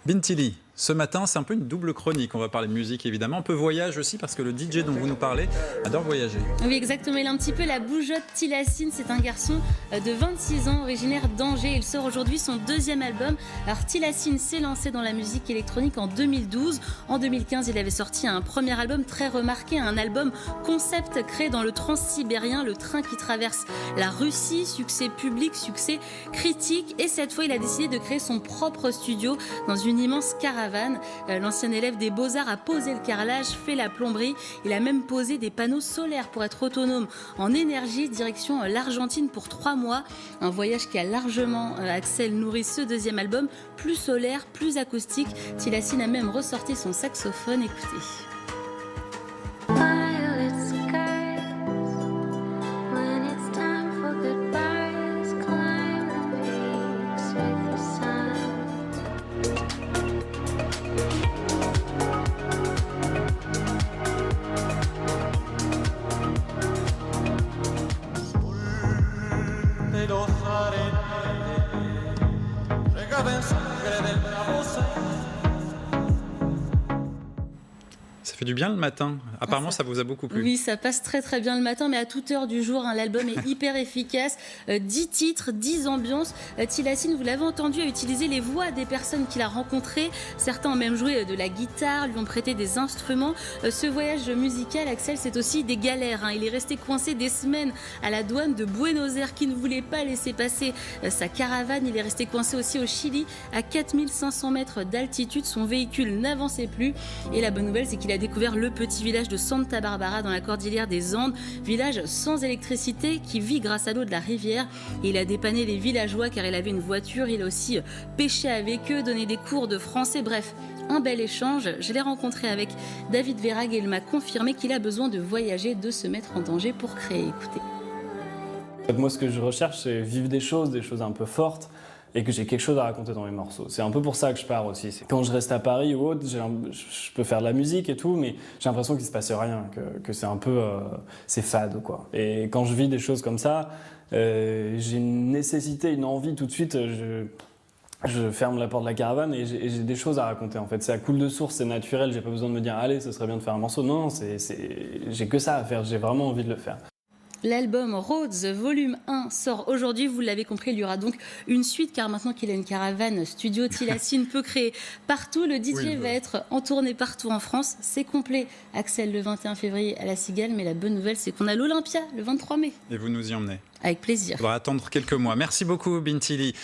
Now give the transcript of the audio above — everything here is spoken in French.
Bintili, ce matin, c'est un peu une double chronique. On va parler musique, évidemment. Un peu voyage aussi, parce que le DJ dont vous nous parlez adore voyager. Oui, exactement. Il a un petit peu la bougeotte Tilassine. C'est un garçon de 26 ans, originaire d'Angers. Il sort aujourd'hui son deuxième album. Alors, Tilassine s'est lancé dans la musique électronique en 2012. En 2015, il avait sorti un premier album très remarqué, un album concept créé dans le transsibérien, le train qui traverse la Russie. Succès public, succès critique. Et cette fois, il a décidé de créer son propre studio dans une immense caravane. L'ancien élève des Beaux-Arts a posé le carrelage, fait la plomberie. Il a même posé des panneaux solaires pour être autonome en énergie, direction l'Argentine pour 3 mois. Un voyage qui a largement, Axel, nourri ce deuxième album, plus solaire, plus acoustique. Tilassine a même ressorti son saxophone. Écoutez. Ça fait du bien le matin. Apparemment, ça vous a beaucoup plu. Oui, ça passe très très bien le matin, mais à toute heure du jour, l'album est hyper efficace. 10 titres, 10 ambiances. Tilassine, vous l'avez entendu, a utilisé les voix des personnes qu'il a rencontrées. Certains ont même joué de la guitare, lui ont prêté des instruments. Ce voyage musical, Axel, c'est aussi des galères. Il est resté coincé des semaines à la douane de Buenos Aires qui ne voulait pas laisser passer sa caravane. Il est resté coincé aussi au Chili à 4500 mètres d'altitude. Son véhicule n'avançait plus. Et la bonne nouvelle, c'est qu'il a découvert le petit village de Santa Barbara dans la cordillère des Andes, village sans électricité qui vit grâce à l'eau de la rivière. Et il a dépanné les villageois car il avait une voiture. Il a aussi pêché avec eux, donné des cours de français. Bref, un bel échange. Je l'ai rencontré avec David Verag et il m'a confirmé qu'il a besoin de voyager, de se mettre en danger pour créer. Écoutez. Moi, ce que je recherche, c'est vivre des choses un peu fortes et que j'ai quelque chose à raconter dans mes morceaux. C'est un peu pour ça que je pars aussi. Quand je reste à Paris ou autre, je peux faire de la musique et tout, mais j'ai l'impression qu'il ne se passe rien, que c'est un peu... c'est fade, quoi. Et quand je vis des choses comme ça, j'ai une nécessité, une envie tout de suite... Je ferme la porte de la caravane et j'ai des choses à raconter en fait. C'est à coule de source, c'est naturel, j'ai pas besoin de me dire allez, ce serait bien de faire un morceau. Non, j'ai que ça à faire, j'ai vraiment envie de le faire. L'album Rhodes Volume 1 sort aujourd'hui, vous l'avez compris, il y aura donc une suite car maintenant qu'il a une caravane studio, Tilassine peut créer partout. Le DJ va être en tournée partout en France, c'est complet. Axel, le 21 février à la Cigale, mais la bonne nouvelle c'est qu'on a l'Olympia le 23 mai. Et vous nous y emmenez. Avec plaisir. On va attendre quelques mois. Merci beaucoup Bintili.